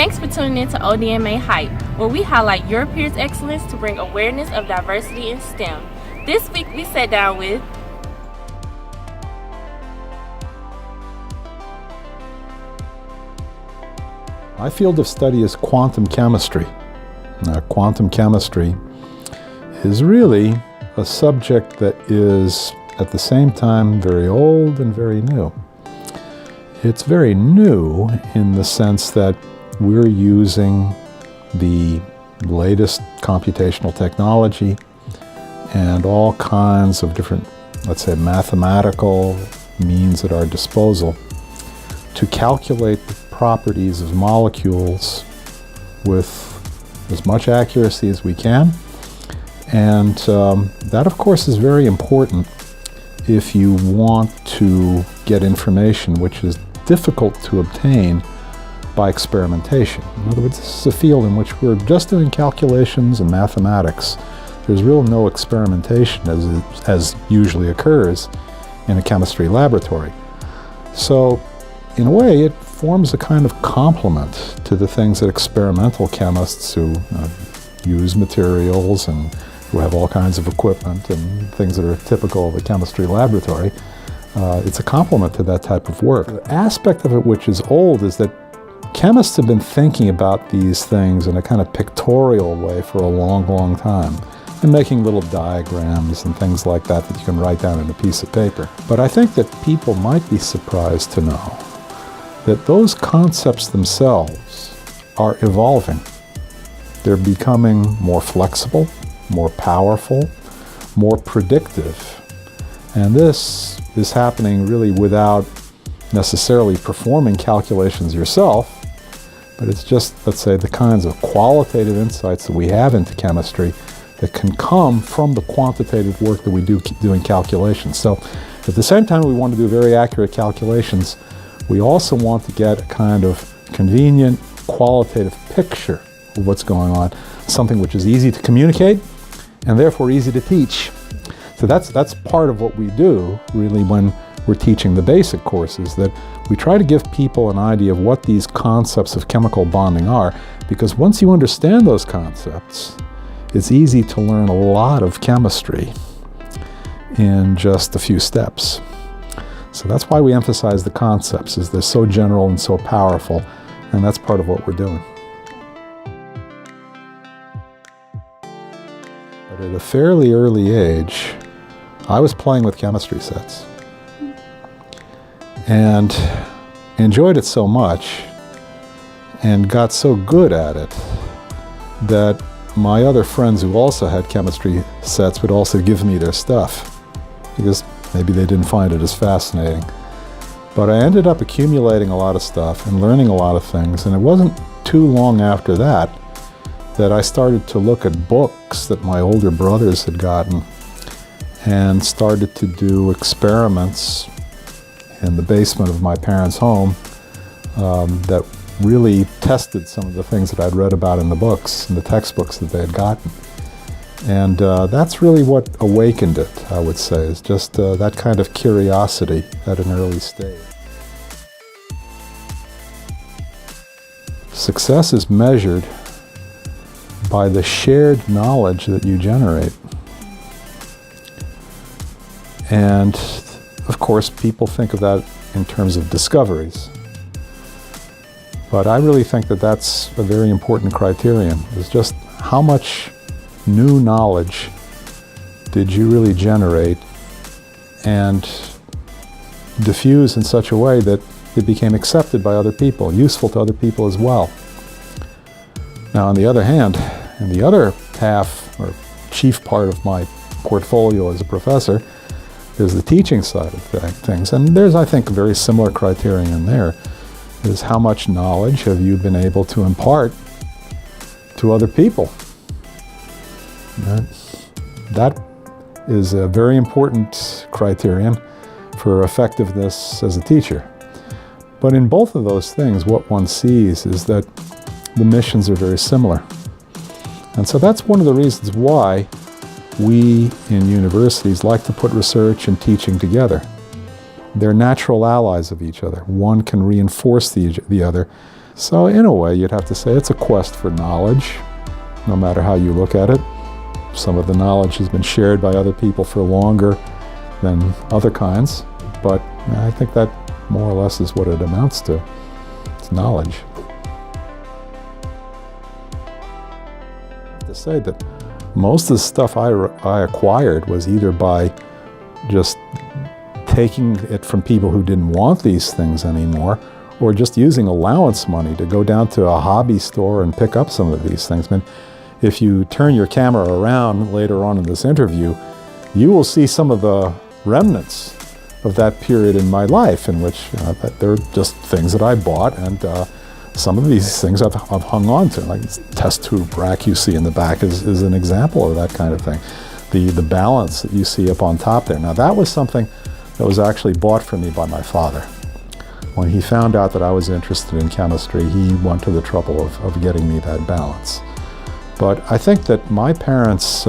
Thanks for tuning in to ODMA Hype, where we highlight your peers' excellence to bring awareness of diversity in STEM. This week we sat down with My field of study is quantum chemistry. Now, quantum chemistry is really a subject that is at the same time very old and very new. It's very new in the sense that we're using the latest computational technology and all kinds of different, let's say, mathematical means at our disposal to calculate the properties of molecules with as much accuracy as we can. And that, of course, is very important if you want to get information which is difficult to obtain by experimentation. In other words, this is a field in which we're just doing calculations and mathematics. There's really no experimentation as usually occurs in a chemistry laboratory. So, in a way, it forms a kind of complement to the things that experimental chemists who use materials and who have all kinds of equipment and things that are typical of a chemistry laboratory. It's a complement to that type of work. The aspect of it which is old is that chemists have been thinking about these things in a kind of pictorial way for a long, long time, and making little diagrams and things like that that you can write down on a piece of paper. But I think that people might be surprised to know that those concepts themselves are evolving. They're becoming more flexible, more powerful, more predictive. And this is happening really without necessarily performing calculations yourself, but it's just, let's say, the kinds of qualitative insights that we have into chemistry that can come from the quantitative work that we do doing calculations. So at the same time we want to do very accurate calculations, we also want to get a kind of convenient qualitative picture of what's going on, something which is easy to communicate and therefore easy to teach. So that's part of what we do really when we're teaching the basic courses, that we try to give people an idea of what these concepts of chemical bonding are, because once you understand those concepts, it's easy to learn a lot of chemistry in just a few steps. So that's why we emphasize the concepts, is they're so general and so powerful, and that's part of what we're doing. But at a fairly early age, I was playing with chemistry sets and enjoyed it so much and got so good at it that my other friends who also had chemistry sets would also give me their stuff, because maybe they didn't find it as fascinating. But I ended up accumulating a lot of stuff and learning a lot of things, and it wasn't too long after that that I started to look at books that my older brothers had gotten and started to do experiments in the basement of my parents' home that really tested some of the things that I'd read about in the books, in the textbooks that they had gotten. And that's really what awakened it, I would say, is just that kind of curiosity at an early stage. Success is measured by the shared knowledge that you generate. And of course, people think of that in terms of discoveries. But I really think that that's a very important criterion, is just how much new knowledge did you really generate and diffuse in such a way that it became accepted by other people, useful to other people as well. Now, on the other hand, in the other half or chief part of my portfolio as a professor is the teaching side of things. And there's, I think, a very similar criterion there, is how much knowledge have you been able to impart to other people. That is a very important criterion for effectiveness as a teacher. But in both of those things, what one sees is that the missions are very similar. And so that's one of the reasons why we in universities like to put research and teaching together. they're natural allies of each other. One can reinforce the other. So in a way, you'd have to say it's a quest for knowledge, no matter how you look at it. Some of the knowledge has been shared by other people for longer than other kinds, but I think that more or less is what it amounts to. It's knowledge. To say that most of the stuff I acquired was either by just taking it from people who didn't want these things anymore, or just using allowance money to go down to a hobby store and pick up some of these things. I mean, if you turn your camera around later on in this interview, you will see some of the remnants of that period in my life in which they're just things that I bought, and some of these things I've hung on to. Like this test tube rack you see in the back is an example of that kind of thing. The balance that you see up on top there. Now that was something that was actually bought for me by my father. When he found out that I was interested in chemistry, he went to the trouble of getting me that balance. But I think that my parents,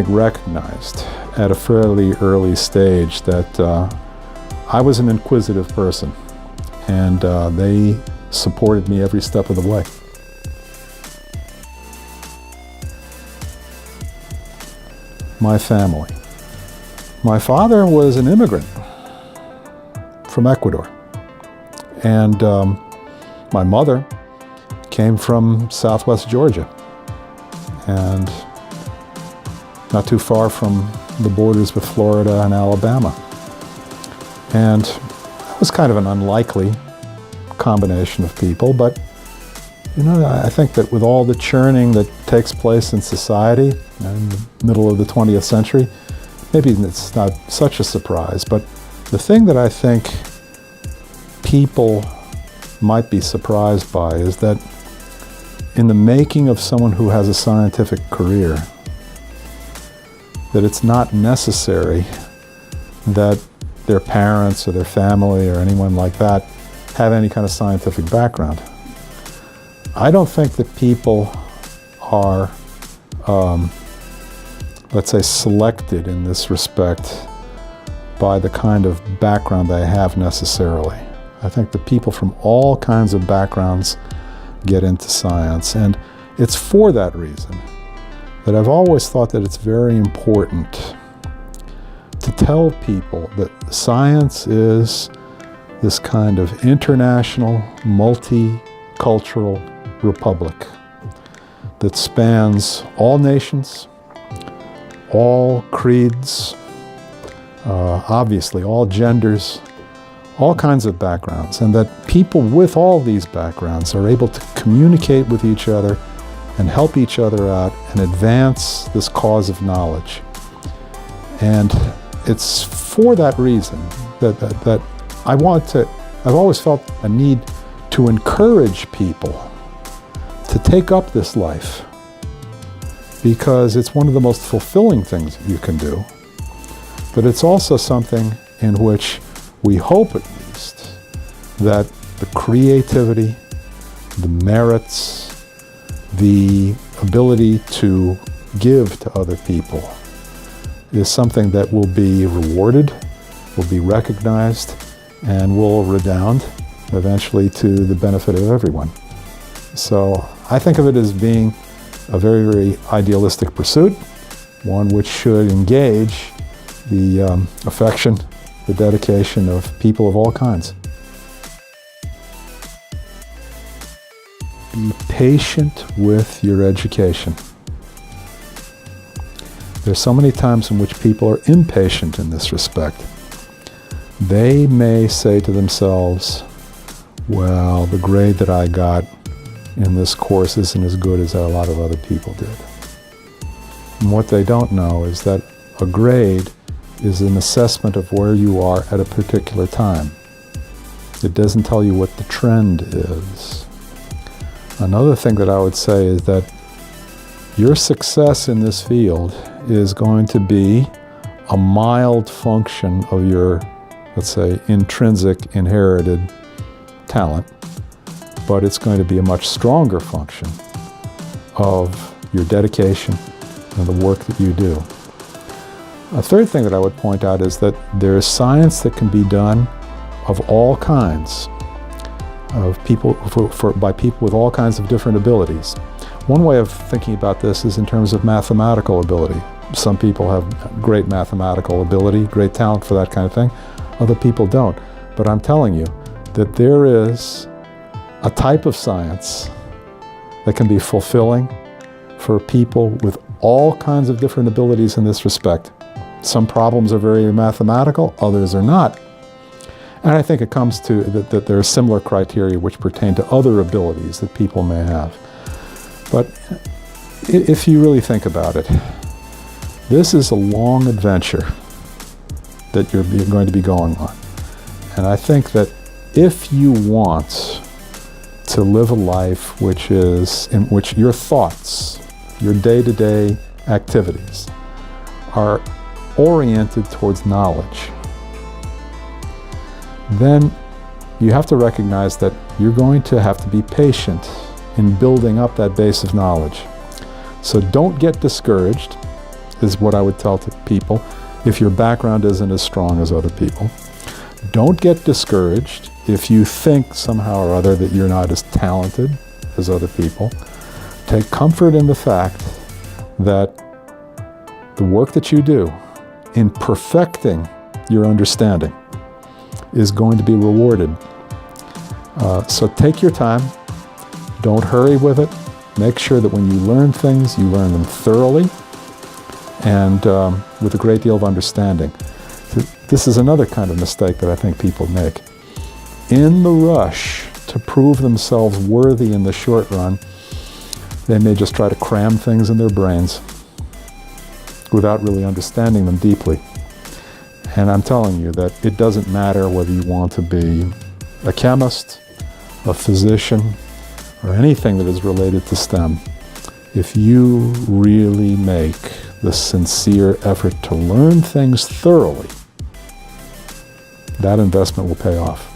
recognized at a fairly early stage that I was an inquisitive person, and they supported me every step of the way. My family. My father was an immigrant from Ecuador, and my mother came from southwest Georgia, and not too far from the borders with Florida and Alabama. And it was kind of an unlikely combination of people, but I think that with all the churning that takes place in society in the middle of the 20th century, maybe it's not such a surprise, but the thing that I think people might be surprised by is that in the making of someone who has a scientific career, that it's not necessary that their parents or their family or anyone like that have any kind of scientific background. I don't think that people are, let's say, selected in this respect by the kind of background they have necessarily. I think that people from all kinds of backgrounds get into science, and it's for that reason that I've always thought that it's very important to tell people that science is this kind of international, multicultural republic that spans all nations, all creeds, obviously all genders, all kinds of backgrounds, and that people with all these backgrounds are able to communicate with each other and help each other out and advance this cause of knowledge. And it's for that reason that I've always felt a need to encourage people to take up this life, because it's one of the most fulfilling things you can do, but it's also something in which we hope at least that the creativity, the merits, the ability to give to other people is something that will be rewarded, will be recognized, and will redound eventually to the benefit of everyone. So I think of it as being a very, very idealistic pursuit, one which should engage the affection, the dedication of people of all kinds. Be patient with your education. There's so many times in which people are impatient in this respect. They may say to themselves, well, the grade that I got in this course isn't as good as a lot of other people did. And what they don't know is that a grade is an assessment of where you are at a particular time. It doesn't tell you what the trend is. Another thing that I would say is that your success in this field is going to be a mild function of your, let's say, intrinsic, inherited talent, but it's going to be a much stronger function of your dedication and the work that you do. A third thing that I would point out is that there is science that can be done of all kinds, of people by people with all kinds of different abilities. One way of thinking about this is in terms of mathematical ability. Some people have great mathematical ability, great talent for that kind of thing. Other people don't. But I'm telling you that there is a type of science that can be fulfilling for people with all kinds of different abilities in this respect. Some problems are very mathematical, others are not. And I think it comes to that there are similar criteria which pertain to other abilities that people may have. But if you really think about it, this is a long adventure that you're going to be going on. And I think that if you want to live a life in which your thoughts, your day-to-day activities are oriented towards knowledge, then you have to recognize that you're going to have to be patient in building up that base of knowledge. So don't get discouraged, is what I would tell to people, if your background isn't as strong as other people. Don't get discouraged if you think somehow or other that you're not as talented as other people. Take comfort in the fact that the work that you do in perfecting your understanding is going to be rewarded. So take your time. Don't hurry with it. Make sure that when you learn things, you learn them thoroughly and with a great deal of understanding. This is another kind of mistake that I think people make. In the rush to prove themselves worthy in the short run, they may just try to cram things in their brains without really understanding them deeply. And I'm telling you that it doesn't matter whether you want to be a chemist, a physician, or anything that is related to STEM. If you really make the sincere effort to learn things thoroughly, that investment will pay off.